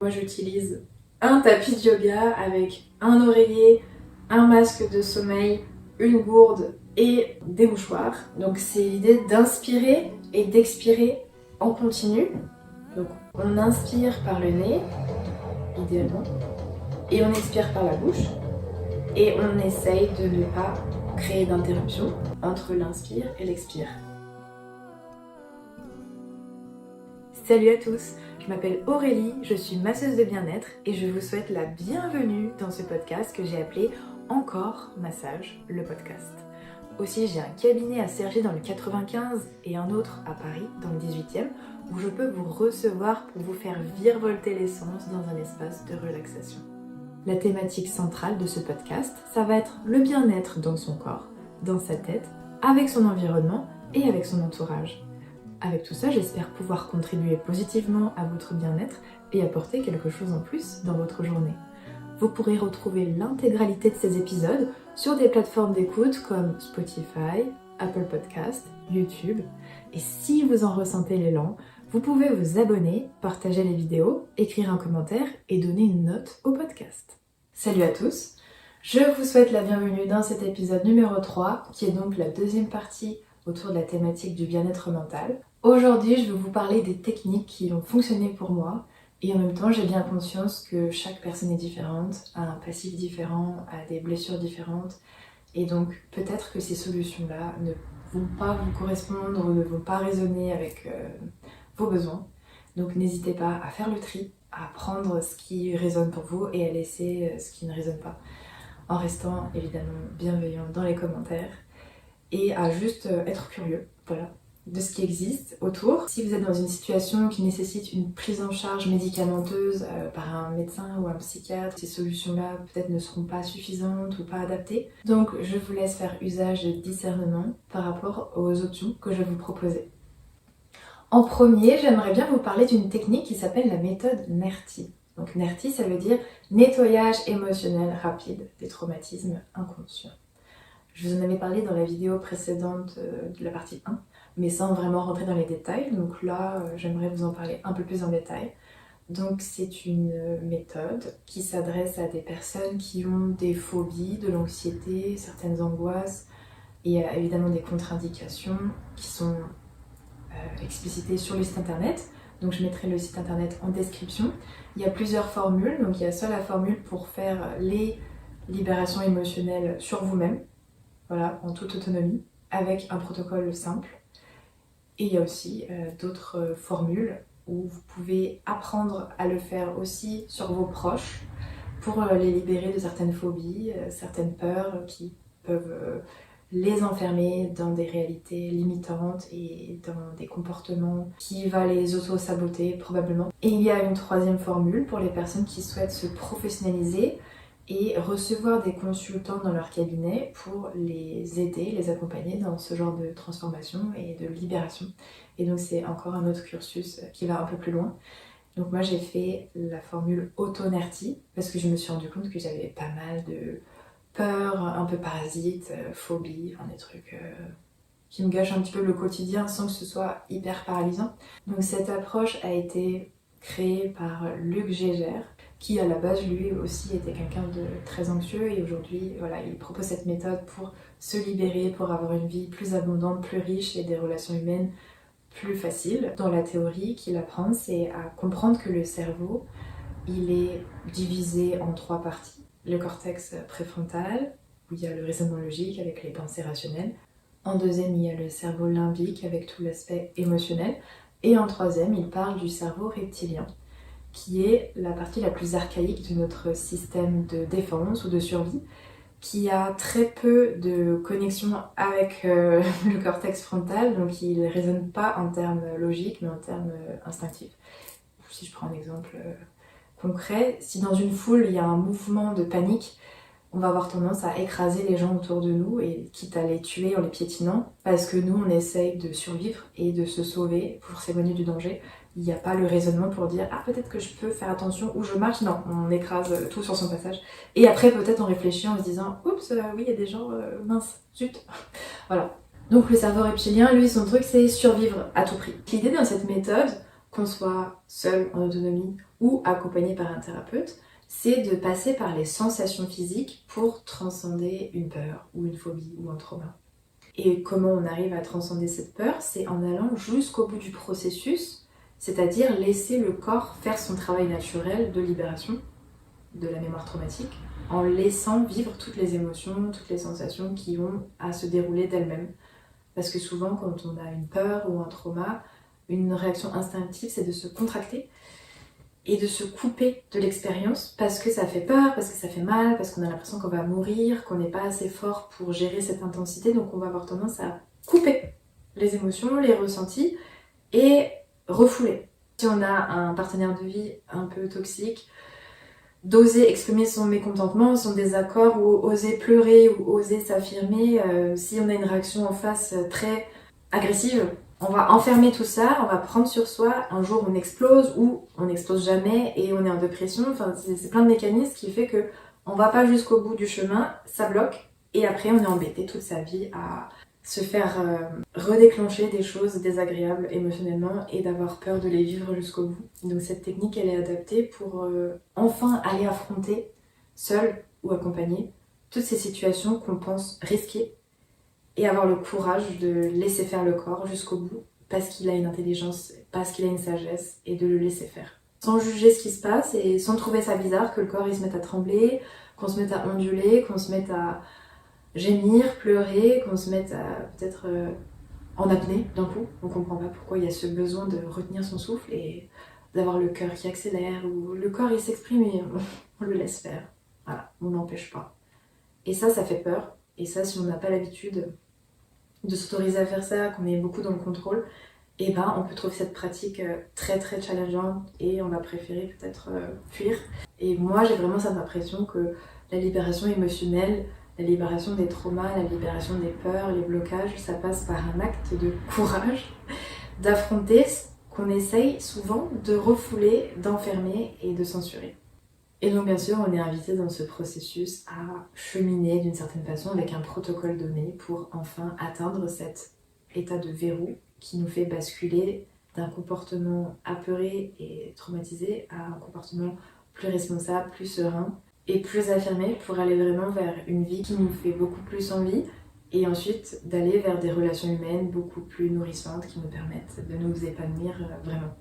Moi j'utilise un tapis de yoga avec un oreiller, un masque de sommeil, une gourde et des mouchoirs. Donc c'est l'idée d'inspirer et d'expirer en continu. Donc on inspire par le nez, idéalement, et on expire par la bouche. Et on essaye de ne pas créer d'interruption entre l'inspire et l'expire. Salut à tous, je m'appelle Aurélie, je suis masseuse de bien-être et je vous souhaite la bienvenue dans ce podcast que j'ai appelé Encore Massage, le podcast. Aussi, j'ai un cabinet à Cergy dans le 95 et un autre à Paris dans le 18e où je peux vous recevoir pour vous faire virevolter l'essence dans un espace de relaxation. La thématique centrale de ce podcast, ça va être le bien-être dans son corps, dans sa tête, avec son environnement et avec son entourage. Avec tout ça, j'espère pouvoir contribuer positivement à votre bien-être et apporter quelque chose en plus dans votre journée. Vous pourrez retrouver l'intégralité de ces épisodes sur des plateformes d'écoute comme Spotify, Apple Podcasts, YouTube. Et si vous en ressentez l'élan, vous pouvez vous abonner, partager les vidéos, écrire un commentaire et donner une note au podcast. Salut à tous, je vous souhaite la bienvenue dans cet épisode numéro 3, qui est donc la deuxième partie autour de la thématique du bien-être mental. Aujourd'hui, je vais vous parler des techniques qui ont fonctionné pour moi, et en même temps, j'ai bien conscience que chaque personne est différente, a un passif différent, a des blessures différentes, et donc peut-être que ces solutions-là ne vont pas vous correspondre ou ne vont pas résonner avec vos besoins. Donc n'hésitez pas à faire le tri, à prendre ce qui résonne pour vous et à laisser ce qui ne résonne pas, en restant évidemment bienveillant dans les commentaires et à juste être curieux, voilà, de ce qui existe autour. Si vous êtes dans une situation qui nécessite une prise en charge médicamenteuse par un médecin ou un psychiatre, ces solutions-là peut-être ne seront pas suffisantes ou pas adaptées. Donc je vous laisse faire usage de discernement par rapport aux options que je vais vous proposer. En premier, j'aimerais bien vous parler d'une technique qui s'appelle la méthode NERTI. Donc NERTI, ça veut dire nettoyage émotionnel rapide des traumatismes inconscients. Je vous en avais parlé dans la vidéo précédente de la partie 1, mais sans vraiment rentrer dans les détails. Donc là, j'aimerais vous en parler un peu plus en détail. Donc c'est une méthode qui s'adresse à des personnes qui ont des phobies, de l'anxiété, certaines angoisses, et évidemment des contre-indications qui sont explicitées sur le site internet. Donc je mettrai le site internet en description. Il y a plusieurs formules, donc il y a soit la formule pour faire les libérations émotionnelles sur vous-même, voilà, en toute autonomie, avec un protocole simple. Et il y a aussi d'autres formules où vous pouvez apprendre à le faire aussi sur vos proches pour les libérer de certaines phobies, certaines peurs qui peuvent les enfermer dans des réalités limitantes et dans des comportements qui va les auto-saboter probablement. Et il y a une troisième formule pour les personnes qui souhaitent se professionnaliser et recevoir des consultants dans leur cabinet pour les aider, les accompagner dans ce genre de transformation et de libération. Et donc c'est encore un autre cursus qui va un peu plus loin. Donc moi j'ai fait la formule auto-NERTI parce que je me suis rendu compte que j'avais pas mal de peurs, un peu parasites, phobies, enfin des trucs qui me gâchent un petit peu le quotidien sans que ce soit hyper paralysant. Donc cette approche a été créée par Luc Gégère, qui à la base lui aussi était quelqu'un de très anxieux et aujourd'hui voilà, il propose cette méthode pour se libérer, pour avoir une vie plus abondante, plus riche et des relations humaines plus faciles. Dans la théorie qu'il apprend, c'est à comprendre que le cerveau, il est divisé en 3 parties. Le cortex préfrontal, où il y a le raisonnement logique avec les pensées rationnelles. En deuxième, il y a le cerveau limbique avec tout l'aspect émotionnel. Et en troisième, il parle du cerveau reptilien, qui est la partie la plus archaïque de notre système de défense ou de survie, qui a très peu de connexion avec le cortex frontal, donc il ne raisonne pas en termes logiques, mais en termes instinctifs. Si je prends un exemple concret, si dans une foule il y a un mouvement de panique, on va avoir tendance à écraser les gens autour de nous et quitte à les tuer en les piétinant, parce que nous on essaye de survivre et de se sauver pour s'éloigner du danger. Il n'y a pas le raisonnement pour dire ah peut-être que je peux faire attention où je marche, non, on écrase tout sur son passage. Et après peut-être on réfléchit en se disant oups oui il y a des gens, mince, zut, voilà. Donc le cerveau reptilien, lui son truc c'est survivre à tout prix. L'idée dans cette méthode, qu'on soit seul en autonomie ou accompagné par un thérapeute, c'est de passer par les sensations physiques pour transcender une peur ou une phobie ou un trauma. Et comment on arrive à transcender cette peur? C'est en allant jusqu'au bout du processus, c'est-à-dire laisser le corps faire son travail naturel de libération de la mémoire traumatique, en laissant vivre toutes les émotions, toutes les sensations qui ont à se dérouler d'elles-mêmes. Parce que souvent, quand on a une peur ou un trauma, une réaction instinctive, c'est de se contracter et de se couper de l'expérience parce que ça fait peur, parce que ça fait mal, parce qu'on a l'impression qu'on va mourir, qu'on n'est pas assez fort pour gérer cette intensité, donc on va avoir tendance à couper les émotions, les ressentis et refouler. Si on a un partenaire de vie un peu toxique, d'oser exprimer son mécontentement, son désaccord, ou oser pleurer, ou oser s'affirmer. Si on a une réaction en face très agressive, on va enfermer tout ça, on va prendre sur soi. Un jour on explose, ou on n'explose jamais et on est en dépression. Enfin, c'est plein de mécanismes qui fait que on va pas jusqu'au bout du chemin, ça bloque, et après on est embêté toute sa vie à se faire redéclencher des choses désagréables émotionnellement et d'avoir peur de les vivre jusqu'au bout. Donc cette technique, elle est adaptée pour enfin aller affronter, seul ou accompagné, toutes ces situations qu'on pense risquées et avoir le courage de laisser faire le corps jusqu'au bout parce qu'il a une intelligence, parce qu'il a une sagesse, et de le laisser faire. Sans juger ce qui se passe et sans trouver ça bizarre que le corps il se mette à trembler, qu'on se mette à onduler, qu'on se mette à gémir, pleurer, qu'on se mette à peut-être en apnée d'un coup. On comprend pas pourquoi il y a ce besoin de retenir son souffle et d'avoir le cœur qui accélère, ou le corps il s'exprime et on le laisse faire. Voilà, on n'empêche pas. Et ça fait peur. Et ça, si on n'a pas l'habitude de s'autoriser à faire ça, qu'on est beaucoup dans le contrôle, et ben on peut trouver cette pratique très très challengeante et on va préférer peut-être fuir. Et moi j'ai vraiment cette impression que la libération émotionnelle, la libération des traumas, la libération des peurs, les blocages, ça passe par un acte de courage, d'affronter ce qu'on essaye souvent de refouler, d'enfermer et de censurer. Et donc bien sûr, on est invité dans ce processus à cheminer d'une certaine façon avec un protocole donné pour enfin atteindre cet état de verrou qui nous fait basculer d'un comportement apeuré et traumatisé à un comportement plus responsable, plus serein et plus affirmé pour aller vraiment vers une vie qui nous fait beaucoup plus envie, et ensuite d'aller vers des relations humaines beaucoup plus nourrissantes qui nous permettent de nous épanouir vraiment.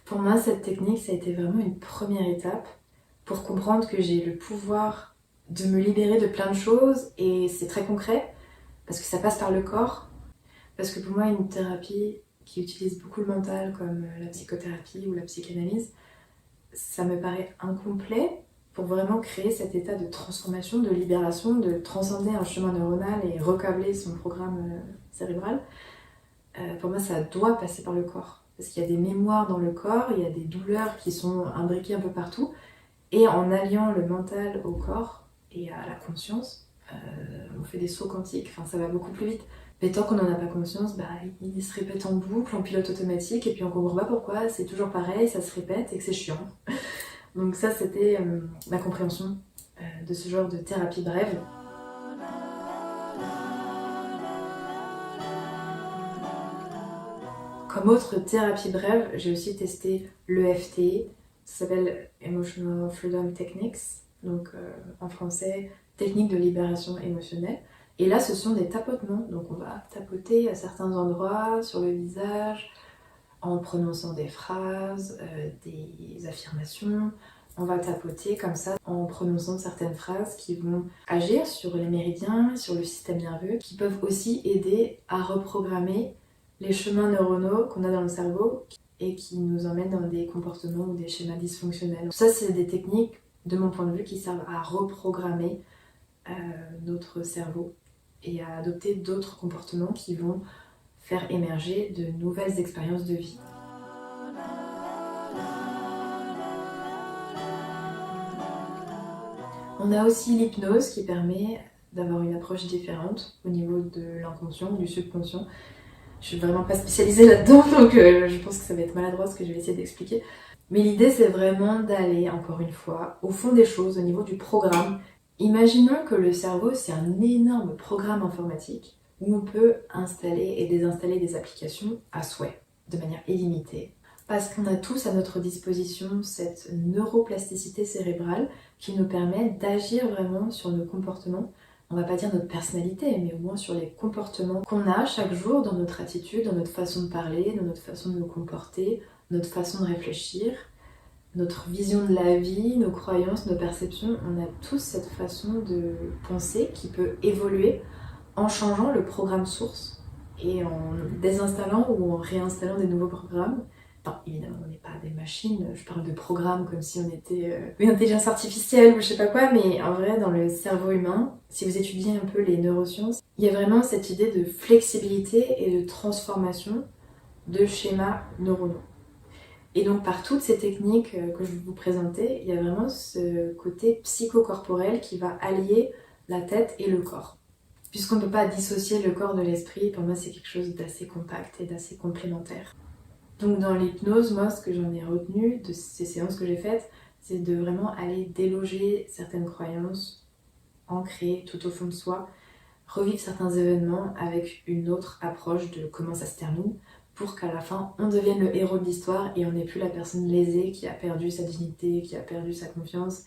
Pour moi, cette technique, ça a été vraiment une première étape pour comprendre que j'ai le pouvoir de me libérer de plein de choses, et c'est très concret parce que ça passe par le corps. Parce que pour moi, une thérapie qui utilise beaucoup le mental comme la psychothérapie ou la psychanalyse, ça me paraît incomplet pour vraiment créer cet état de transformation, de libération, de transcender un chemin neuronal et recabler son programme cérébral. Pour moi, ça doit passer par le corps. Parce qu'il y a des mémoires dans le corps, il y a des douleurs qui sont imbriquées un peu partout. Et en alliant le mental au corps et à la conscience, on fait des sauts quantiques, enfin ça va beaucoup plus vite. Mais tant qu'on n'en a pas conscience, il se répète en boucle, en pilote automatique, et puis on comprend pas pourquoi, c'est toujours pareil, ça se répète et que c'est chiant. Donc ça, c'était ma compréhension de ce genre de thérapie brève. Comme autre thérapie brève, j'ai aussi testé l'EFT, ça s'appelle Emotional Freedom Techniques, donc en français, technique de libération émotionnelle. Et là, ce sont des tapotements, donc on va tapoter à certains endroits sur le visage, en prononçant des phrases, des affirmations. On va tapoter comme ça en prononçant certaines phrases qui vont agir sur les méridiens, sur le système nerveux, qui peuvent aussi aider à reprogrammer les chemins neuronaux qu'on a dans le cerveau et qui nous emmènent dans des comportements ou des schémas dysfonctionnels. Ça, c'est des techniques, de mon point de vue, qui servent à reprogrammer notre cerveau et à adopter d'autres comportements qui vont faire émerger de nouvelles expériences de vie. On a aussi l'hypnose qui permet d'avoir une approche différente au niveau de l'inconscient ou du subconscient. Je suis vraiment pas spécialisée là-dedans, donc je pense que ça va être maladroit ce que je vais essayer d'expliquer. Mais l'idée, c'est vraiment d'aller, encore une fois, au fond des choses, au niveau du programme. Imaginons que le cerveau, c'est un énorme programme informatique où on peut installer et désinstaller des applications à souhait, de manière illimitée, Parce qu'on a tous à notre disposition cette neuroplasticité cérébrale qui nous permet d'agir vraiment sur nos comportements. On va pas dire notre personnalité, mais au moins sur les comportements qu'on a chaque jour dans notre attitude, dans notre façon de parler, dans notre façon de nous comporter, notre façon de réfléchir, notre vision de la vie, nos croyances, nos perceptions. On a tous cette façon de penser qui peut évoluer en changeant le programme source et en désinstallant ou en réinstallant des nouveaux programmes. Non, évidemment, on n'est pas des machines, je parle de programmes comme si on était une intelligence artificielle ou je sais pas quoi, mais en vrai, dans le cerveau humain, si vous étudiez un peu les neurosciences, il y a vraiment cette idée de flexibilité et de transformation de schémas neuronaux. Et donc, par toutes ces techniques que je vais vous présenter, il y a vraiment ce côté psychocorporel qui va allier la tête et le corps. Puisqu'on ne peut pas dissocier le corps de l'esprit, pour moi c'est quelque chose d'assez compact et d'assez complémentaire. Donc dans l'hypnose, moi ce que j'en ai retenu de ces séances que j'ai faites, c'est de vraiment aller déloger certaines croyances ancrées tout au fond de soi, revivre certains événements avec une autre approche de comment ça se termine, pour qu'à la fin on devienne le héros de l'histoire et on n'est plus la personne lésée qui a perdu sa dignité, qui a perdu sa confiance,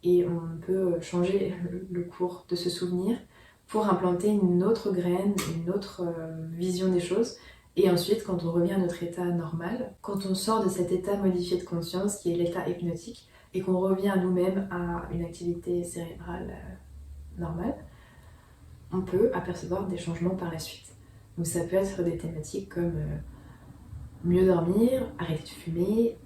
et on peut changer le cours de ce souvenir pour implanter une autre graine, une autre vision des choses. Et ensuite, quand on revient à notre état normal, quand on sort de cet état modifié de conscience qui est l'état hypnotique, et qu'on revient à nous-mêmes à une activité cérébrale normale, on peut apercevoir des changements par la suite. Donc ça peut être des thématiques comme mieux dormir, arrêter de fumer,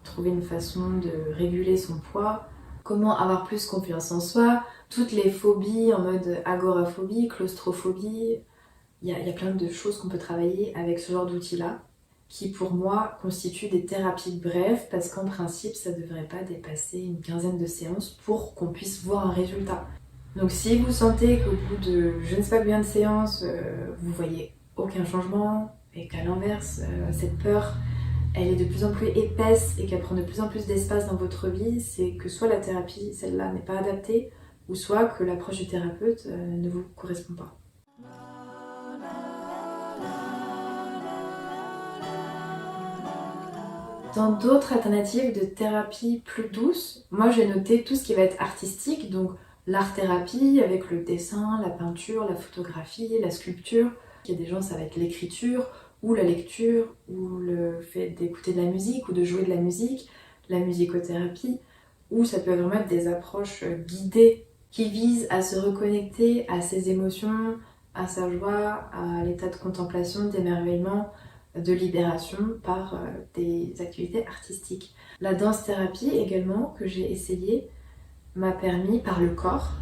trouver une façon de réguler son poids, comment avoir plus confiance en soi, toutes les phobies en mode agoraphobie, claustrophobie. Il y a plein de choses qu'on peut travailler avec ce genre d'outils-là, qui pour moi constituent des thérapies brèves, parce qu'en principe ça ne devrait pas dépasser une quinzaine de séances pour qu'on puisse voir un résultat. Donc si vous sentez qu'au bout de je ne sais pas combien de séances, vous voyez aucun changement, et qu'à l'inverse, cette peur, elle est de plus en plus épaisse et qu'elle prend de plus en plus d'espace dans votre vie, c'est que soit la thérapie, celle-là, n'est pas adaptée, ou soit que l'approche du thérapeute ne vous correspond pas. Dans d'autres alternatives de thérapie plus douces, moi j'ai noté tout ce qui va être artistique, donc l'art-thérapie avec le dessin, la peinture, la photographie, la sculpture. Il y a des gens, ça va être l'écriture, ou la lecture, ou le fait d'écouter de la musique, ou de jouer de la musicothérapie, ou ça peut vraiment être des approches guidées qui visent à se reconnecter à ses émotions, à sa joie, à l'état de contemplation, d'émerveillement, de libération par des activités artistiques. La danse-thérapie également, que j'ai essayé, m'a permis par le corps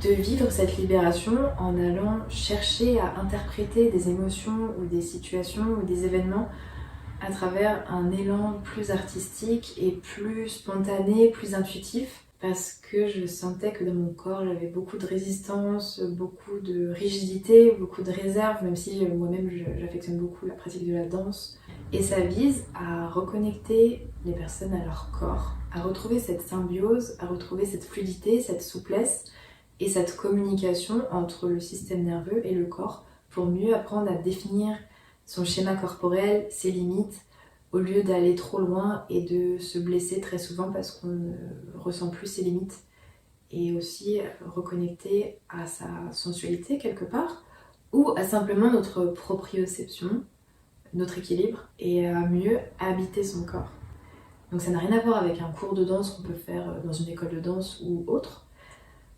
de vivre cette libération en allant chercher à interpréter des émotions ou des situations ou des événements à travers un élan plus artistique et plus spontané, plus intuitif, parce que je sentais que dans mon corps j'avais beaucoup de résistance, beaucoup de rigidité, beaucoup de réserve, même si moi-même j'affectionne beaucoup la pratique de la danse. Et ça vise à reconnecter les personnes à leur corps, à retrouver cette symbiose, à retrouver cette fluidité, cette souplesse et cette communication entre le système nerveux et le corps pour mieux apprendre à définir son schéma corporel, ses limites, au lieu d'aller trop loin et de se blesser très souvent parce qu'on ne ressent plus ses limites. Et aussi reconnecter à sa sensualité quelque part, ou à simplement notre proprioception, notre équilibre, et à mieux habiter son corps. Donc ça n'a rien à voir avec un cours de danse qu'on peut faire dans une école de danse ou autre,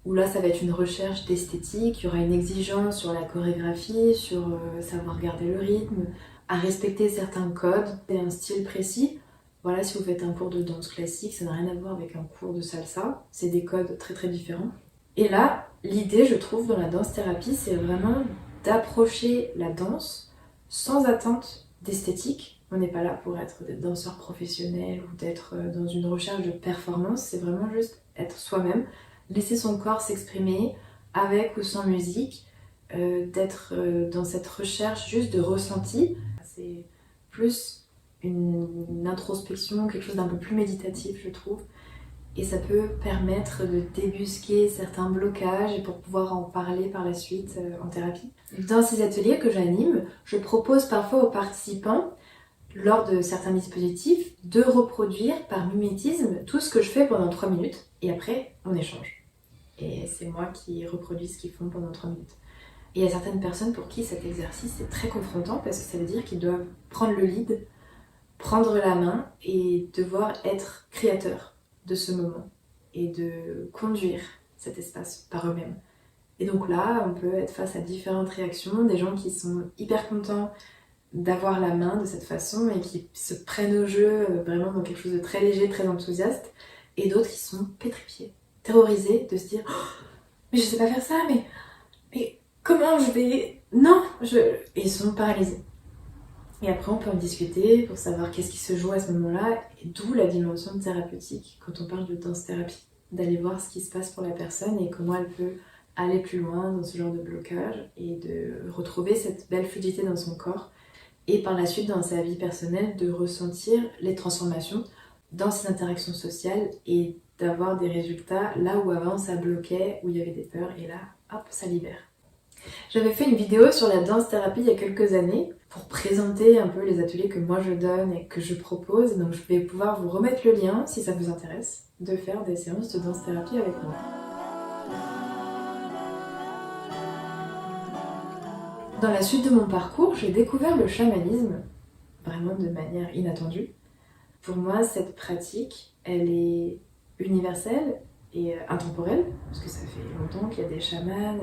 où là ça va être une recherche d'esthétique, il y aura une exigence sur la chorégraphie, sur savoir garder le rythme, à respecter certains codes et un style précis. Voilà, si vous faites un cours de danse classique, ça n'a rien à voir avec un cours de salsa, c'est des codes très très différents. Et là, l'idée, je trouve, dans la danse-thérapie, c'est vraiment d'approcher la danse sans attente d'esthétique. On n'est pas là pour être des danseurs professionnels ou d'être dans une recherche de performance, c'est vraiment juste être soi-même, laisser son corps s'exprimer avec ou sans musique, d'être dans cette recherche juste de ressenti. C'est plus une introspection, quelque chose d'un peu plus méditatif, je trouve. Et ça peut permettre de débusquer certains blocages et pour pouvoir en parler par la suite en thérapie. Dans ces ateliers que j'anime, je propose parfois aux participants lors de certains dispositifs, de reproduire par mimétisme tout ce que je fais pendant 3 minutes, et après, on échange. Et c'est moi qui reproduis ce qu'ils font pendant 3 minutes. Et il y a certaines personnes pour qui cet exercice est très confrontant, parce que ça veut dire qu'ils doivent prendre le lead, prendre la main, et devoir être créateurs de ce moment, et de conduire cet espace par eux-mêmes. Et donc là, on peut être face à différentes réactions, des gens qui sont hyper contents d'avoir la main de cette façon et qui se prennent au jeu vraiment dans quelque chose de très léger, très enthousiaste, et d'autres qui sont pétrifiés, terrorisés de se dire oh, mais je sais pas faire ça, mais comment je vais... Non, Et ils sont paralysés. Et après on peut en discuter pour savoir qu'est-ce qui se joue à ce moment-là, et d'où la dimension thérapeutique quand on parle de danse-thérapie, d'aller voir ce qui se passe pour la personne et comment elle peut aller plus loin dans ce genre de blocage et de retrouver cette belle fluidité dans son corps et par la suite dans sa vie personnelle de ressentir les transformations dans ses interactions sociales et d'avoir des résultats là où avant ça bloquait, où il y avait des peurs et là, hop, ça libère. J'avais fait une vidéo sur la danse-thérapie il y a quelques années pour présenter un peu les ateliers que moi je donne et que je propose, donc je vais pouvoir vous remettre le lien si ça vous intéresse de faire des séances de danse-thérapie avec moi. Dans la suite de mon parcours, j'ai découvert le chamanisme, vraiment de manière inattendue. Pour moi, cette pratique, elle est universelle et intemporelle, parce que ça fait longtemps qu'il y a des chamans,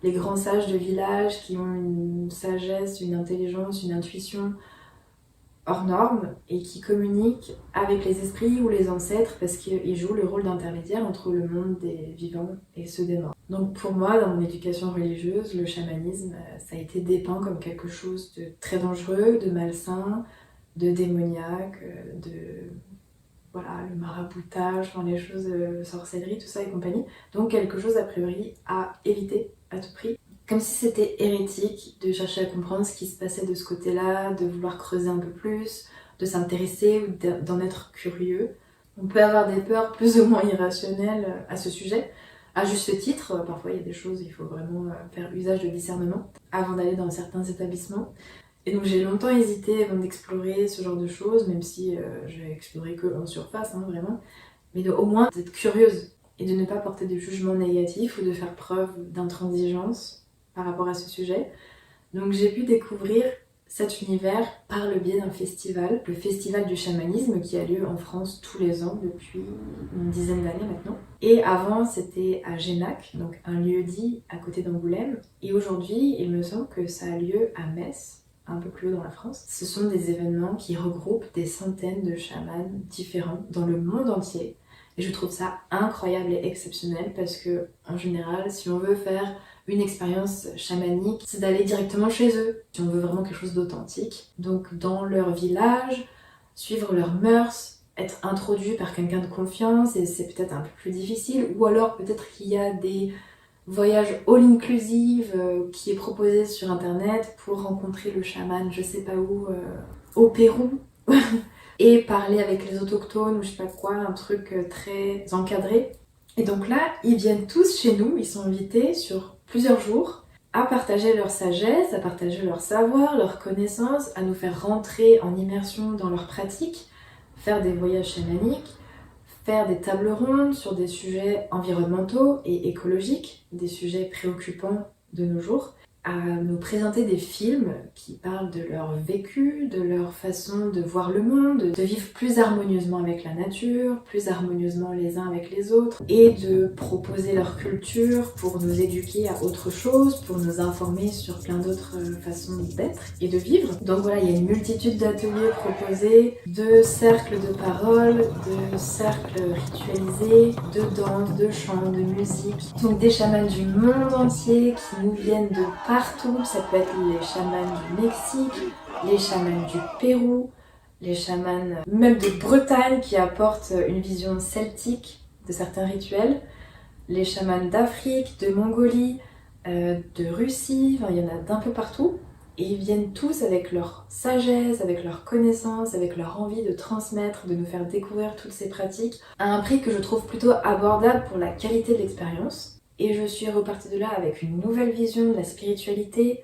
les grands sages de village qui ont une sagesse, une intelligence, une intuition hors norme et qui communiquent avec les esprits ou les ancêtres parce qu'ils jouent le rôle d'intermédiaire entre le monde des vivants et ceux des morts. Donc pour moi, dans mon éducation religieuse, le chamanisme, ça a été dépeint comme quelque chose de très dangereux, de malsain, de démoniaque, le maraboutage, enfin les choses, sorcellerie, tout ça et compagnie. Donc quelque chose a priori à éviter à tout prix. Comme si c'était hérétique de chercher à comprendre ce qui se passait de ce côté-là, de vouloir creuser un peu plus, de s'intéresser ou d'en être curieux. On peut avoir des peurs plus ou moins irrationnelles à ce sujet. À juste titre, parfois il y a des choses, il faut vraiment faire usage de discernement avant d'aller dans certains établissements. Et donc j'ai longtemps hésité avant d'explorer ce genre de choses, même si j'ai exploré que en surface, vraiment. Mais au moins d'être curieuse et de ne pas porter de jugement négatif ou de faire preuve d'intransigeance par rapport à ce sujet. Donc j'ai pu découvrir cet univers par le biais d'un festival, le festival du chamanisme qui a lieu en France tous les ans depuis une dizaine d'années maintenant. Et avant c'était à Génac, donc un lieu-dit à côté d'Angoulême. Et aujourd'hui il me semble que ça a lieu à Metz, un peu plus haut dans la France. Ce sont des événements qui regroupent des centaines de chamans différents dans le monde entier. Et je trouve ça incroyable et exceptionnel parce que, en général, si on veut faire une expérience chamanique, c'est d'aller directement chez eux, si on veut vraiment quelque chose d'authentique. Donc dans leur village, suivre leurs mœurs, être introduit par quelqu'un de confiance, et c'est peut-être un peu plus difficile, ou alors peut-être qu'il y a des voyages all-inclusive qui est proposé sur internet pour rencontrer le chaman, je sais pas où, au Pérou, et parler avec les autochtones ou je sais pas quoi, un truc très encadré. Et donc là, ils viennent tous chez nous, ils sont invités sur plusieurs jours à partager leur sagesse, à partager leur savoir, leurs connaissances, à nous faire rentrer en immersion dans leur pratique, faire des voyages chamaniques, faire des tables rondes sur des sujets environnementaux et écologiques, des sujets préoccupants de nos jours, à nous présenter des films qui parlent de leur vécu, de leur façon de voir le monde, de vivre plus harmonieusement avec la nature, plus harmonieusement les uns avec les autres, et de proposer leur culture pour nous éduquer à autre chose, pour nous informer sur plein d'autres façons d'être et de vivre. Donc voilà, il y a une multitude d'ateliers proposés, de cercles de parole, de cercles ritualisés, de danse, de chant, de musique. Donc des chamans du monde entier qui nous viennent de partout, ça peut être les chamans du Mexique, les chamans du Pérou, les chamans même de Bretagne qui apportent une vision celtique de certains rituels, les chamans d'Afrique, de Mongolie, de Russie, il y en a d'un peu partout. Et ils viennent tous avec leur sagesse, avec leur connaissance, avec leur envie de transmettre, de nous faire découvrir toutes ces pratiques à un prix que je trouve plutôt abordable pour la qualité de l'expérience. Et je suis repartie de là avec une nouvelle vision de la spiritualité,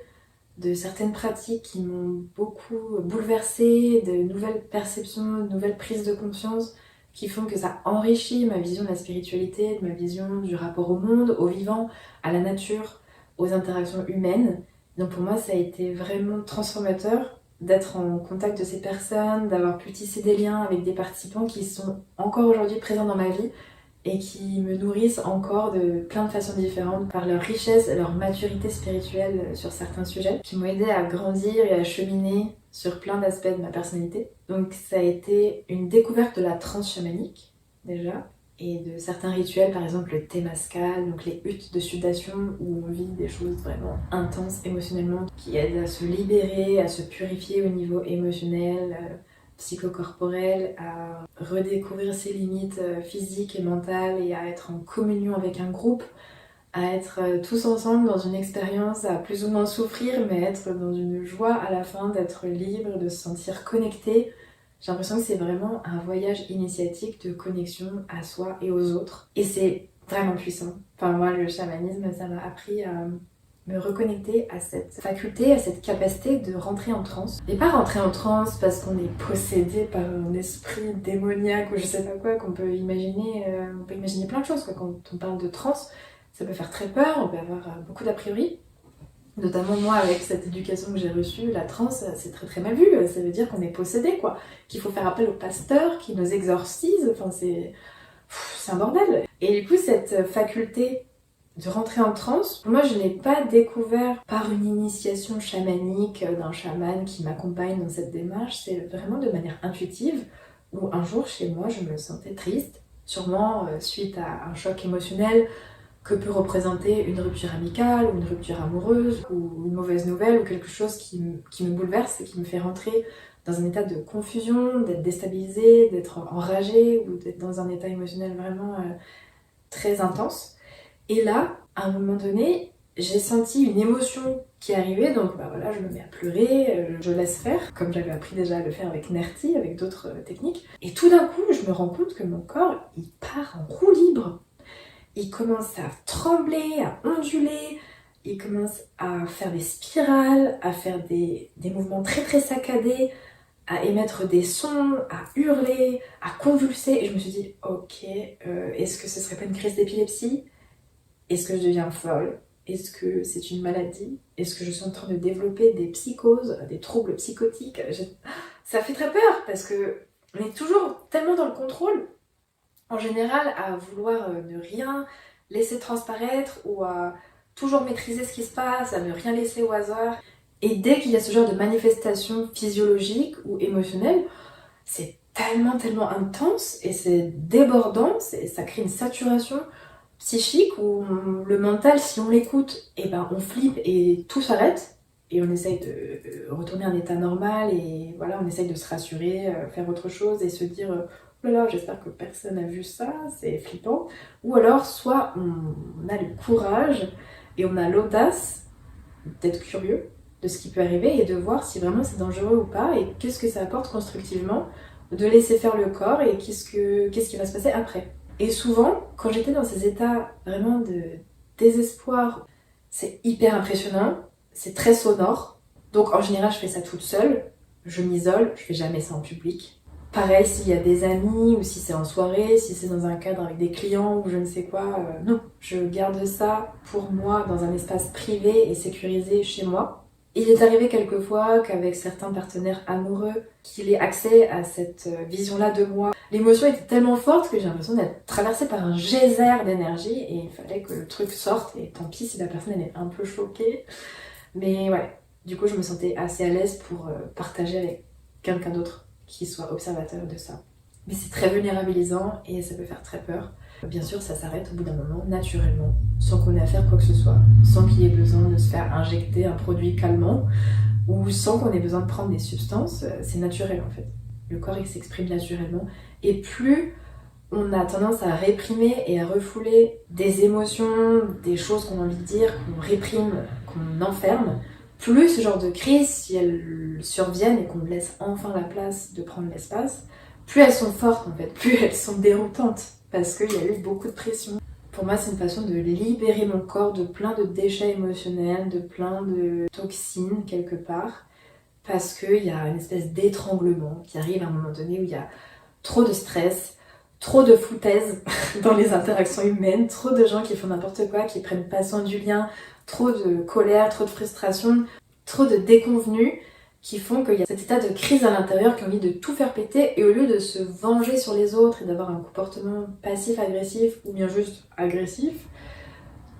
de certaines pratiques qui m'ont beaucoup bouleversée, de nouvelles perceptions, de nouvelles prises de conscience qui font que ça enrichit ma vision de la spiritualité, de ma vision du rapport au monde, au vivant, à la nature, aux interactions humaines. Donc pour moi, ça a été vraiment transformateur d'être en contact de ces personnes, d'avoir pu tisser des liens avec des participants qui sont encore aujourd'hui présents dans ma vie et qui me nourrissent encore de plein de façons différentes par leur richesse et leur maturité spirituelle sur certains sujets, qui m'ont aidé à grandir et à cheminer sur plein d'aspects de ma personnalité. Donc ça a été une découverte de la transe chamanique, déjà, et de certains rituels, par exemple le Temazcal, donc les huttes de sudation où on vit des choses vraiment intenses émotionnellement, qui aident à se libérer, à se purifier au niveau émotionnel, psychocorporel, à redécouvrir ses limites physiques et mentales et à être en communion avec un groupe, à être tous ensemble dans une expérience, à plus ou moins souffrir, mais être dans une joie à la fin, d'être libre, de se sentir connecté. J'ai l'impression que c'est vraiment un voyage initiatique de connexion à soi et aux autres. Et c'est vraiment puissant. Enfin moi, le chamanisme, ça m'a appris à me reconnecter à cette faculté, à cette capacité de rentrer en transe. Et pas rentrer en transe parce qu'on est possédé par un esprit démoniaque ou je sais pas quoi, qu'on peut imaginer, on peut imaginer plein de choses quoi. Quand on parle de transe, ça peut faire très peur, on peut avoir beaucoup d'a priori. Notamment moi, avec cette éducation que j'ai reçue, la transe, c'est très très mal vu. Ça veut dire qu'on est possédé, quoi. Qu'il faut faire appel au pasteur qui nous exorcise. Enfin, c'est un bordel. Et du coup, cette faculté de rentrer en transe, moi je l'ai pas découvert par une initiation chamanique d'un chaman qui m'accompagne dans cette démarche, c'est vraiment de manière intuitive, où un jour chez moi je me sentais triste, sûrement suite à un choc émotionnel que peut représenter une rupture amicale, ou une rupture amoureuse, ou une mauvaise nouvelle, ou quelque chose qui me bouleverse et qui me fait rentrer dans un état de confusion, d'être déstabilisée, d'être enragée, ou d'être dans un état émotionnel vraiment très intense. Et là, à un moment donné, j'ai senti une émotion qui arrivait, donc bah voilà, je me mets à pleurer, je laisse faire, comme j'avais appris déjà à le faire avec Nerti, avec d'autres techniques. Et tout d'un coup, je me rends compte que mon corps, il part en roue libre. Il commence à trembler, à onduler, il commence à faire des spirales, à faire des mouvements très très saccadés, à émettre des sons, à hurler, à convulser. Et je me suis dit, ok, est-ce que ce serait pas une crise d'épilepsie ? Est-ce que je deviens folle ? Est-ce que c'est une maladie ? Est-ce que je suis en train de développer des psychoses, des troubles psychotiques ? Ça fait très peur parce que on est toujours tellement dans le contrôle, en général, à vouloir ne rien laisser transparaître ou à toujours maîtriser ce qui se passe, à ne rien laisser au hasard. Et dès qu'il y a ce genre de manifestation physiologique ou émotionnelle, c'est tellement intense et c'est débordant, ça crée une saturation psychique où le mental, si on l'écoute, eh ben on flippe et tout s'arrête et on essaye de retourner à un état normal et voilà, on essaye de se rassurer, faire autre chose et se dire oh là là, j'espère que personne n'a vu ça, c'est flippant. Ou alors, soit on a le courage et on a l'audace d'être curieux de ce qui peut arriver et de voir si vraiment c'est dangereux ou pas et qu'est-ce que ça apporte constructivement de laisser faire le corps et qu'est-ce qui va se passer après. Et souvent, quand j'étais dans ces états vraiment de désespoir, c'est hyper impressionnant, c'est très sonore. Donc en général, je fais ça toute seule, je m'isole, je fais jamais ça en public. Pareil, s'il y a des amis ou si c'est en soirée, si c'est dans un cadre avec des clients ou je ne sais quoi, non. Je garde ça pour moi dans un espace privé et sécurisé chez moi. Il est arrivé quelquefois qu'avec certains partenaires amoureux, qu'il ait accès à cette vision-là de moi. L'émotion était tellement forte que j'ai l'impression d'être traversée par un geyser d'énergie et il fallait que le truc sorte et tant pis si la personne elle est un peu choquée. Mais ouais, du coup je me sentais assez à l'aise pour partager avec quelqu'un d'autre qui soit observateur de ça. Mais c'est très vulnérabilisant et ça peut faire très peur. Bien sûr, ça s'arrête au bout d'un moment, naturellement, sans qu'on ait à faire quoi que ce soit, sans qu'il y ait besoin de se faire injecter un produit calmant, ou sans qu'on ait besoin de prendre des substances, c'est naturel en fait. Le corps il s'exprime naturellement, et plus on a tendance à réprimer et à refouler des émotions, des choses qu'on a envie de dire, qu'on réprime, qu'on enferme, plus ce genre de crise, si elles surviennent et qu'on laisse enfin la place de prendre l'espace, plus elles sont fortes en fait, plus elles sont déroutantes. Parce qu'il y a eu beaucoup de pression. Pour moi, c'est une façon de libérer mon corps de plein de déchets émotionnels, de plein de toxines quelque part, parce qu'il y a une espèce d'étranglement qui arrive à un moment donné où il y a trop de stress, trop de foutaise dans les interactions humaines, trop de gens qui font n'importe quoi, qui prennent pas soin du lien, trop de colère, trop de frustration, trop de déconvenus qui font qu'il y a cet état de crise à l'intérieur qui a envie de tout faire péter, et au lieu de se venger sur les autres et d'avoir un comportement passif-agressif ou bien juste agressif,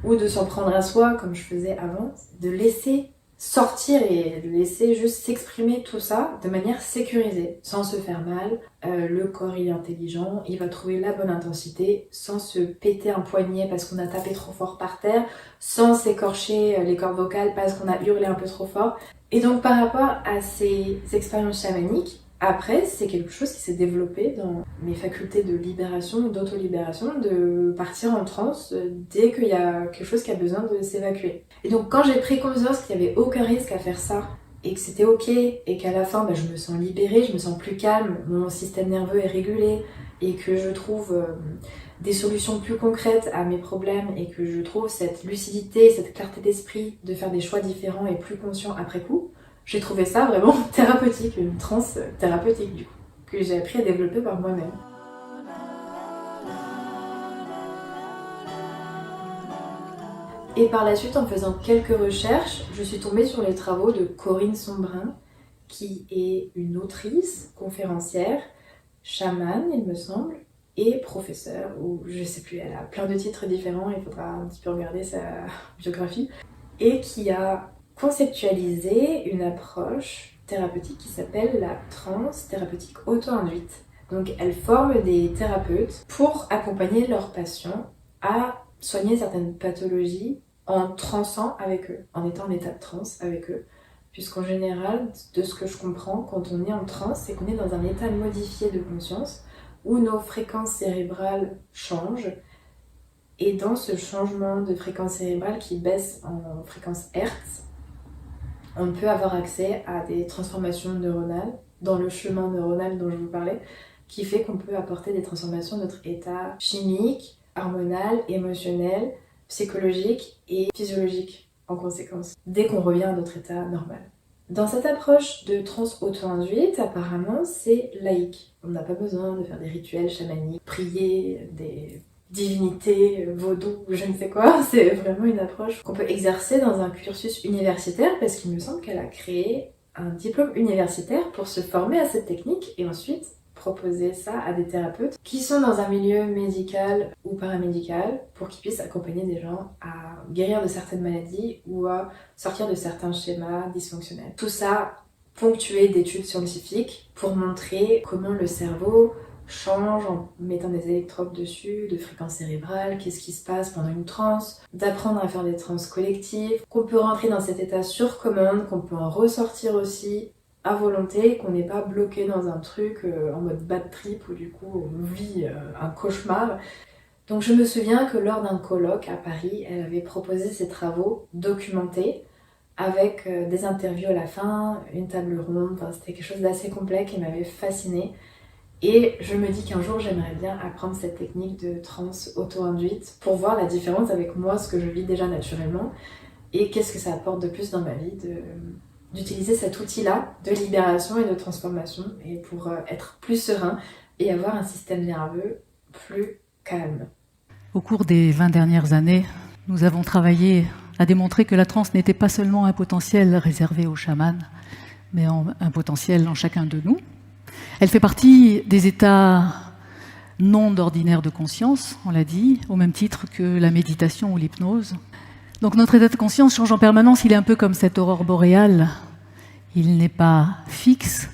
ou de s'en prendre à soi comme je faisais avant, de laisser sortir et de laisser juste s'exprimer tout ça de manière sécurisée, sans se faire mal. Le corps il est intelligent, il va trouver la bonne intensité sans se péter un poignet parce qu'on a tapé trop fort par terre, sans s'écorcher les cordes vocales parce qu'on a hurlé un peu trop fort. Et donc par rapport à ces expériences chamaniques, après c'est quelque chose qui s'est développé dans mes facultés de libération, d'auto-libération, de partir en transe dès qu'il y a quelque chose qui a besoin de s'évacuer. Et donc quand j'ai pris conscience qu'il n'y avait aucun risque à faire ça, et que c'était ok, et qu'à la fin je me sens libérée, je me sens plus calme, mon système nerveux est régulé, et que je trouve des solutions plus concrètes à mes problèmes, et que je trouve cette lucidité, cette clarté d'esprit de faire des choix différents et plus conscients après coup, j'ai trouvé ça vraiment thérapeutique, une transe thérapeutique du coup, que j'ai appris à développer par moi-même. Et par la suite, en faisant quelques recherches, je suis tombée sur les travaux de Corinne Sombrin, qui est une autrice, conférencière, chamane, il me semble, et professeure, ou je sais plus, elle a plein de titres différents, il faudra un petit peu regarder sa biographie, et qui a conceptualisé une approche thérapeutique qui s'appelle la transe thérapeutique auto-induite. Donc elle forme des thérapeutes pour accompagner leurs patients à soigner certaines pathologies en transant avec eux, en étant en état de transe avec eux. Puisqu'en général, de ce que je comprends, quand on est en transe, c'est qu'on est dans un état modifié de conscience où nos fréquences cérébrales changent. Et dans ce changement de fréquence cérébrale qui baisse en fréquence Hertz, on peut avoir accès à des transformations neuronales dans le chemin neuronal dont je vous parlais, qui fait qu'on peut apporter des transformations de notre état chimique, hormonal, émotionnel, psychologique et physiologique en conséquence, dès qu'on revient à notre état normal. Dans cette approche de transe auto-induite, apparemment, c'est laïque. On n'a pas besoin de faire des rituels chamaniques, prier des divinités, vaudou, je ne sais quoi. C'est vraiment une approche qu'on peut exercer dans un cursus universitaire parce qu'il me semble qu'elle a créé un diplôme universitaire pour se former à cette technique et ensuite proposer ça à des thérapeutes qui sont dans un milieu médical ou paramédical pour qu'ils puissent accompagner des gens à guérir de certaines maladies ou à sortir de certains schémas dysfonctionnels. Tout ça ponctué d'études scientifiques pour montrer comment le cerveau change en mettant des électrodes dessus, de fréquences cérébrales, qu'est-ce qui se passe pendant une transe, d'apprendre à faire des transes collectives, qu'on peut rentrer dans cet état sur commande, qu'on peut en ressortir aussi à volonté, qu'on n'est pas bloqué dans un truc en mode bad trip où du coup on vit un cauchemar. Donc je me souviens que lors d'un colloque à Paris, elle avait proposé ses travaux documentés avec des interviews à la fin, une table ronde, enfin, c'était quelque chose d'assez complet qui m'avait fascinée. Et je me dis qu'un jour j'aimerais bien apprendre cette technique de transe auto-induite pour voir la différence avec moi, ce que je vis déjà naturellement, et qu'est-ce que ça apporte de plus dans ma vie d'utiliser cet outil-là de libération et de transformation et pour être plus serein et avoir un système nerveux plus calme. Au cours des 20 dernières années, nous avons travaillé à démontrer que la transe n'était pas seulement un potentiel réservé aux chamans, mais un potentiel en chacun de nous. Elle fait partie des états non d'ordinaire de conscience, on l'a dit, au même titre que la méditation ou l'hypnose. Donc notre état de conscience change en permanence, il est un peu comme cette aurore boréale. Il n'est pas fixe,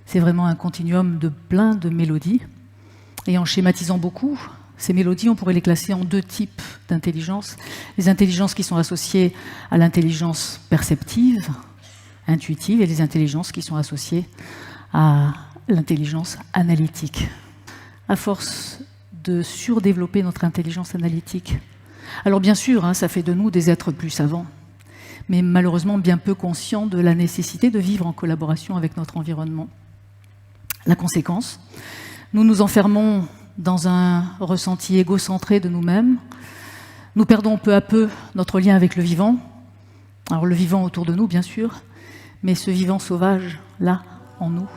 c'est vraiment un continuum de plein de mélodies. Et en schématisant beaucoup, ces mélodies, on pourrait les classer en deux types d'intelligence. Les intelligences qui sont associées à l'intelligence perceptive, intuitive, et les intelligences qui sont associées à l'intelligence analytique. À force de surdévelopper notre intelligence analytique, alors bien sûr, ça fait de nous des êtres plus savants, mais malheureusement bien peu conscients de la nécessité de vivre en collaboration avec notre environnement. La conséquence, nous nous enfermons dans un ressenti égocentré de nous-mêmes, Nous perdons peu à peu notre lien avec le vivant. Alors le vivant autour de nous, bien sûr, mais ce vivant sauvage, là, en nous.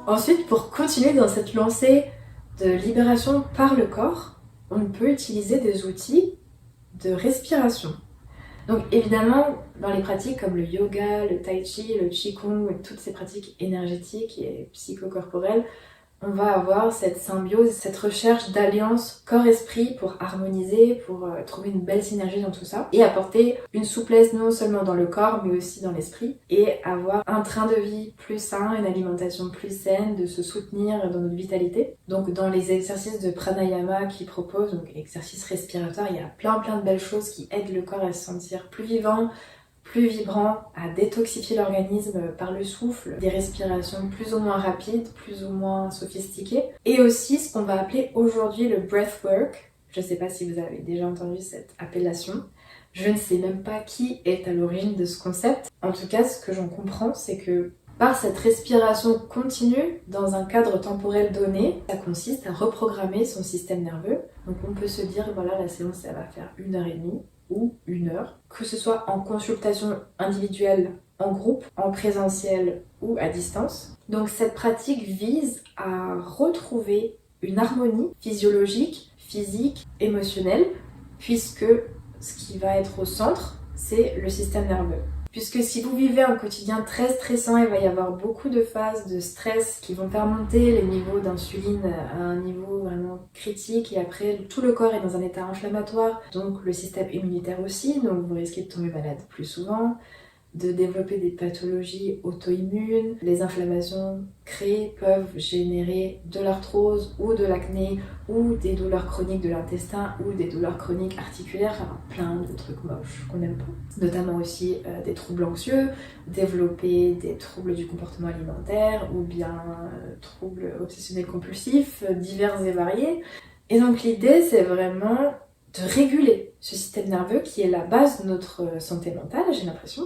Ensuite, pour continuer dans cette lancée de libération par le corps, on peut utiliser des outils de respiration. Donc évidemment, dans les pratiques comme le yoga, le tai chi, le qigong, et toutes ces pratiques énergétiques et psychocorporelles, on va avoir cette symbiose, cette recherche d'alliance corps-esprit pour harmoniser, pour trouver une belle synergie dans tout ça et apporter une souplesse non seulement dans le corps mais aussi dans l'esprit et avoir un train de vie plus sain, une alimentation plus saine, de se soutenir dans notre vitalité. Donc dans les exercices de pranayama qu'ils proposent, donc exercices respiratoires, il y a plein de belles choses qui aident le corps à se sentir plus vivant, plus vibrant, à détoxifier l'organisme par le souffle, des respirations plus ou moins rapides, plus ou moins sophistiquées, et aussi ce qu'on va appeler aujourd'hui le breathwork. Je ne sais pas si vous avez déjà entendu cette appellation. Je ne sais même pas qui est à l'origine de ce concept. En tout cas, ce que j'en comprends, c'est que par cette respiration continue, dans un cadre temporel donné, ça consiste à reprogrammer son système nerveux. Donc on peut se dire, voilà, la séance, elle va faire 1h30. Ou 1 heure, que ce soit en consultation individuelle, en groupe, en présentiel ou à distance. Donc cette pratique vise à retrouver une harmonie physiologique, physique, émotionnelle, puisque ce qui va être au centre, c'est le système nerveux. Puisque si vous vivez un quotidien très stressant, il va y avoir beaucoup de phases de stress qui vont faire monter les niveaux d'insuline à un niveau vraiment critique et après tout le corps est dans un état inflammatoire, donc le système immunitaire aussi, donc vous risquez de tomber malade plus souvent, de développer des pathologies auto-immunes. Les inflammations créées peuvent générer de l'arthrose ou de l'acné ou des douleurs chroniques de l'intestin ou des douleurs chroniques articulaires, enfin plein de trucs moches qu'on n'aime pas. Notamment aussi des troubles anxieux, développer des troubles du comportement alimentaire ou bien troubles obsessionnels compulsifs, divers et variés. Et donc l'idée c'est vraiment de réguler ce système nerveux qui est la base de notre santé mentale, j'ai l'impression,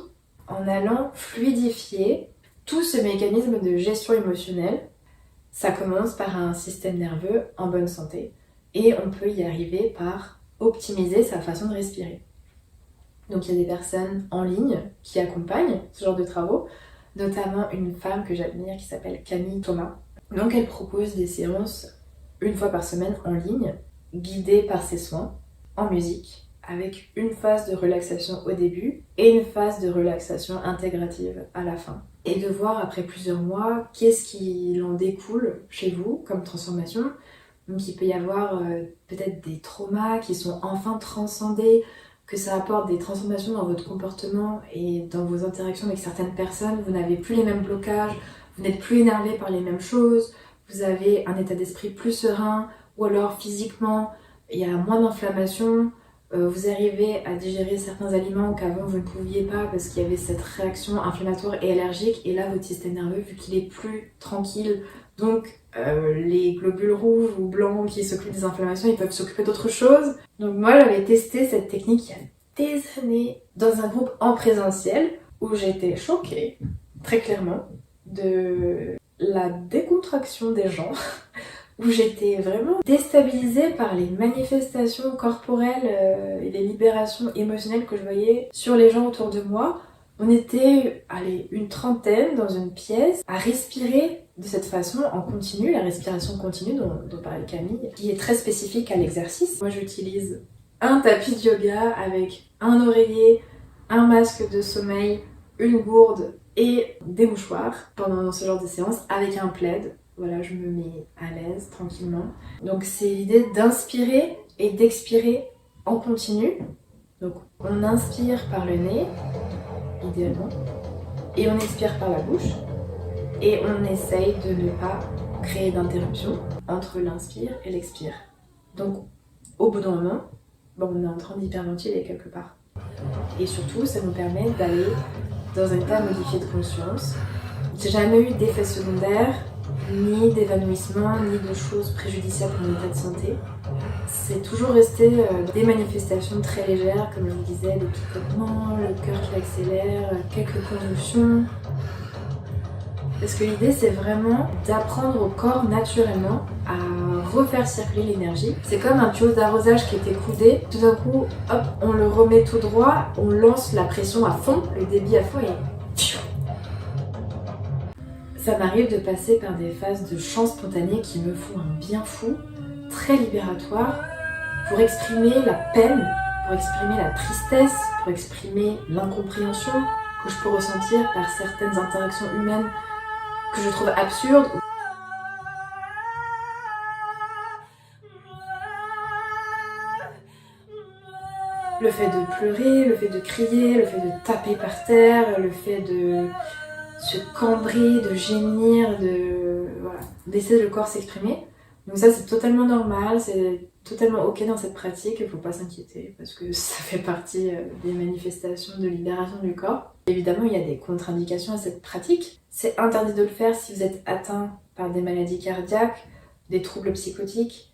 en allant fluidifier tout ce mécanisme de gestion émotionnelle. Ça commence par un système nerveux en bonne santé et on peut y arriver par optimiser sa façon de respirer. Donc il y a des personnes en ligne qui accompagnent ce genre de travaux, notamment une femme que j'admire qui s'appelle Camille Thomas. Donc elle propose des séances 1 fois par semaine en ligne, guidées par ses soins, en musique, avec une phase de relaxation au début et une phase de relaxation intégrative à la fin. Et de voir après plusieurs mois qu'est-ce qui en découle chez vous comme transformation. Donc il peut y avoir peut-être des traumas qui sont enfin transcendés, que ça apporte des transformations dans votre comportement et dans vos interactions avec certaines personnes. Vous n'avez plus les mêmes blocages, vous n'êtes plus énervé par les mêmes choses, vous avez un état d'esprit plus serein, ou alors physiquement il y a moins d'inflammation. Vous arrivez à digérer certains aliments qu'avant vous ne pouviez pas parce qu'il y avait cette réaction inflammatoire et allergique, et là votre système nerveux, vu qu'il est plus tranquille, donc les globules rouges ou blancs qui s'occupent des inflammations, ils peuvent s'occuper d'autre chose. Donc moi j'avais testé cette technique il y a des années dans un groupe en présentiel où j'étais choquée, très clairement, de la décontraction des gens. Où j'étais vraiment déstabilisée par les manifestations corporelles et les libérations émotionnelles que je voyais sur les gens autour de moi. On était, une trentaine dans une pièce à respirer de cette façon en continu, la respiration continue dont parlait Camille, qui est très spécifique à l'exercice. Moi j'utilise un tapis de yoga avec un oreiller, un masque de sommeil, une gourde et des mouchoirs pendant ce genre de séance avec un plaid. Voilà, je me mets à l'aise, tranquillement. Donc c'est l'idée d'inspirer et d'expirer en continu. Donc on inspire par le nez, idéalement, et on expire par la bouche. Et on essaye de ne pas créer d'interruption entre l'inspire et l'expire. Donc au bout d'un moment, on est en train d'hyperventiler quelque part. Et surtout, ça nous permet d'aller dans un état modifié de conscience. J'ai jamais eu d'effet secondaire, ni d'évanouissement, ni de choses préjudiciables pour mon état de santé. C'est toujours resté des manifestations très légères, comme je vous disais, des picotements, le cœur qui accélère, quelques convulsions. Parce que l'idée, c'est vraiment d'apprendre au corps naturellement à refaire circuler l'énergie. C'est comme un tuyau d'arrosage qui était coudé. Tout d'un coup, hop, on le remet tout droit, on lance la pression à fond, le débit à fond et... Ça m'arrive de passer par des phases de chant spontané qui me font un bien fou, très libératoire, pour exprimer la peine, pour exprimer la tristesse, pour exprimer l'incompréhension que je peux ressentir par certaines interactions humaines que je trouve absurdes. Le fait de pleurer, le fait de crier, le fait de taper par terre, le fait de se cambrer, de gémir, voilà, laisser le corps s'exprimer. Donc ça, c'est totalement normal, c'est totalement ok dans cette pratique, il ne faut pas s'inquiéter parce que ça fait partie des manifestations de libération du corps. Évidemment, il y a des contre-indications à cette pratique. C'est interdit de le faire si vous êtes atteint par des maladies cardiaques, des troubles psychotiques,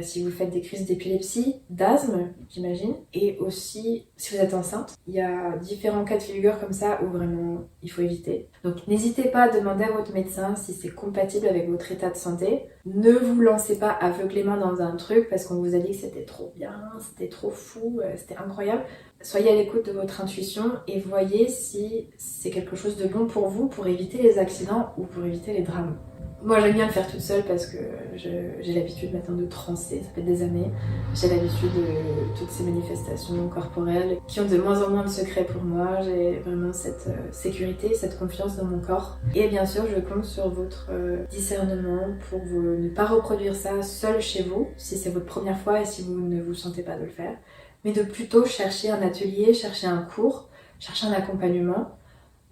si vous faites des crises d'épilepsie, d'asthme, j'imagine, et aussi si vous êtes enceinte. Il y a différents cas de figure comme ça où vraiment il faut éviter. Donc n'hésitez pas à demander à votre médecin si c'est compatible avec votre état de santé. Ne vous lancez pas aveuglément dans un truc parce qu'on vous a dit que c'était trop bien, c'était trop fou, c'était incroyable. Soyez à l'écoute de votre intuition et voyez si c'est quelque chose de bon pour vous, pour éviter les accidents ou pour éviter les drames. Moi j'aime bien le faire toute seule parce que j'ai l'habitude maintenant de transer, ça fait des années. J'ai l'habitude de toutes ces manifestations corporelles qui ont de moins en moins de secrets pour moi. J'ai vraiment cette sécurité, cette confiance dans mon corps. Et bien sûr je compte sur votre discernement pour ne pas reproduire ça seul chez vous, si c'est votre première fois et si vous ne vous sentez pas de le faire. Mais de plutôt chercher un atelier, chercher un cours, chercher un accompagnement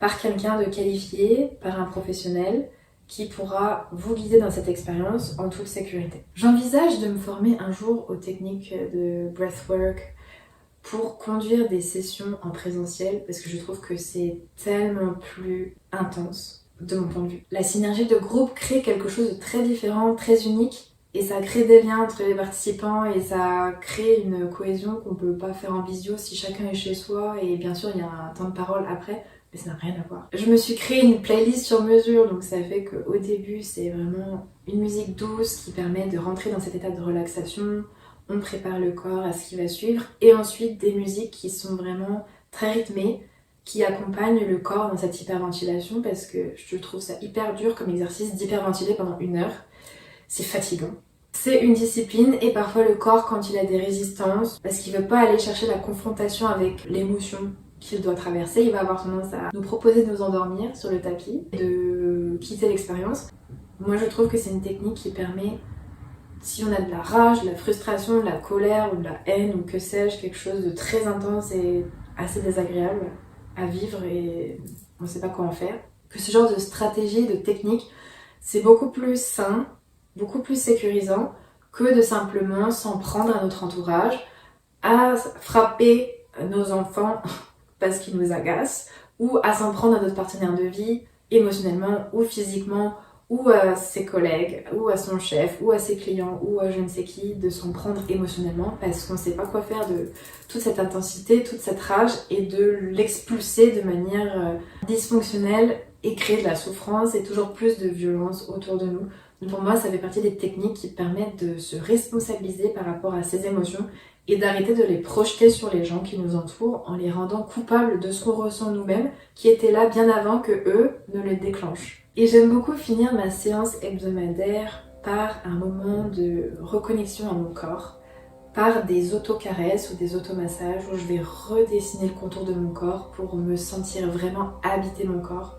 par quelqu'un de qualifié, par un professionnel, qui pourra vous guider dans cette expérience en toute sécurité. J'envisage de me former un jour aux techniques de breathwork pour conduire des sessions en présentiel parce que je trouve que c'est tellement plus intense de mon point de vue. La synergie de groupe crée quelque chose de très différent, très unique et ça crée des liens entre les participants et ça crée une cohésion qu'on peut pas faire en visio si chacun est chez soi et bien sûr il y a un temps de parole après. Mais ça n'a rien à voir. Je me suis créé une playlist sur mesure, donc ça fait qu'au début, c'est vraiment une musique douce qui permet de rentrer dans cet état de relaxation. On prépare le corps à ce qui va suivre. Et ensuite, des musiques qui sont vraiment très rythmées, qui accompagnent le corps dans cette hyperventilation, parce que je trouve ça hyper dur comme exercice d'hyperventiler pendant 1 heure. C'est fatigant. C'est une discipline et parfois le corps, quand il a des résistances, parce qu'il veut pas aller chercher la confrontation avec l'émotion qu'il doit traverser, il va avoir tendance à nous proposer de nous endormir sur le tapis, de quitter l'expérience. Moi je trouve que c'est une technique qui permet, si on a de la rage, de la frustration, de la colère ou de la haine ou que sais-je, quelque chose de très intense et assez désagréable à vivre et on ne sait pas quoi en faire, que ce genre de stratégie, de technique, c'est beaucoup plus sain, beaucoup plus sécurisant que de simplement s'en prendre à notre entourage, à frapper nos enfants parce qu'il nous agace, ou à s'en prendre à notre partenaire de vie, émotionnellement ou physiquement, ou à ses collègues, ou à son chef, ou à ses clients, ou à je ne sais qui, de s'en prendre émotionnellement parce qu'on ne sait pas quoi faire de toute cette intensité, toute cette rage, et de l'expulser de manière dysfonctionnelle et créer de la souffrance et toujours plus de violence autour de nous. Donc pour moi, ça fait partie des techniques qui permettent de se responsabiliser par rapport à ces émotions et d'arrêter de les projeter sur les gens qui nous entourent en les rendant coupables de ce qu'on ressent nous-mêmes, qui étaient là bien avant que eux ne le déclenchent. Et j'aime beaucoup finir ma séance hebdomadaire par un moment de reconnexion à mon corps, par des autocaresses ou des automassages où je vais redessiner le contour de mon corps pour me sentir vraiment habiter mon corps.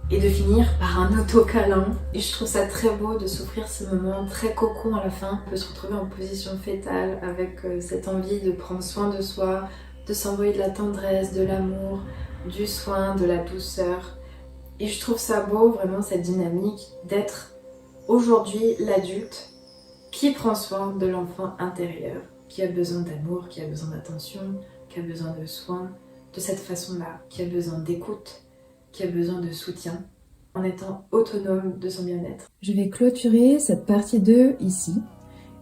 Et de finir par un autocâlin. Et je trouve ça très beau de s'offrir ce moment très cocon à la fin. On peut se retrouver en position fétale avec cette envie de prendre soin de soi, de s'envoyer de la tendresse, de l'amour, du soin, de la douceur. Et je trouve ça beau vraiment cette dynamique d'être aujourd'hui l'adulte qui prend soin de l'enfant intérieur, qui a besoin d'amour, qui a besoin d'attention, qui a besoin de soins, de cette façon-là, qui a besoin d'écoute, qui a besoin de soutien, en étant autonome de son bien-être. Je vais clôturer cette partie 2 ici,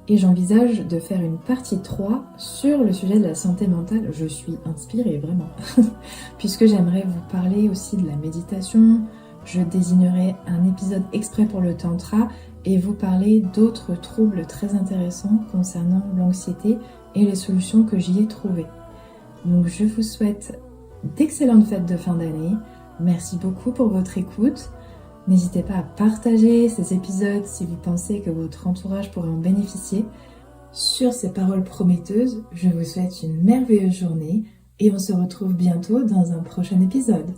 et j'envisage de faire une partie 3 sur le sujet de la santé mentale. Je suis inspirée, vraiment, puisque j'aimerais vous parler aussi de la méditation, je désignerai un épisode exprès pour le tantra et vous parler d'autres troubles très intéressants concernant l'anxiété et les solutions que j'y ai trouvées. Donc je vous souhaite d'excellentes fêtes de fin d'année. Merci beaucoup pour votre écoute. N'hésitez pas à partager ces épisodes si vous pensez que votre entourage pourrait en bénéficier. Sur ces paroles prometteuses, je vous souhaite une merveilleuse journée et on se retrouve bientôt dans un prochain épisode.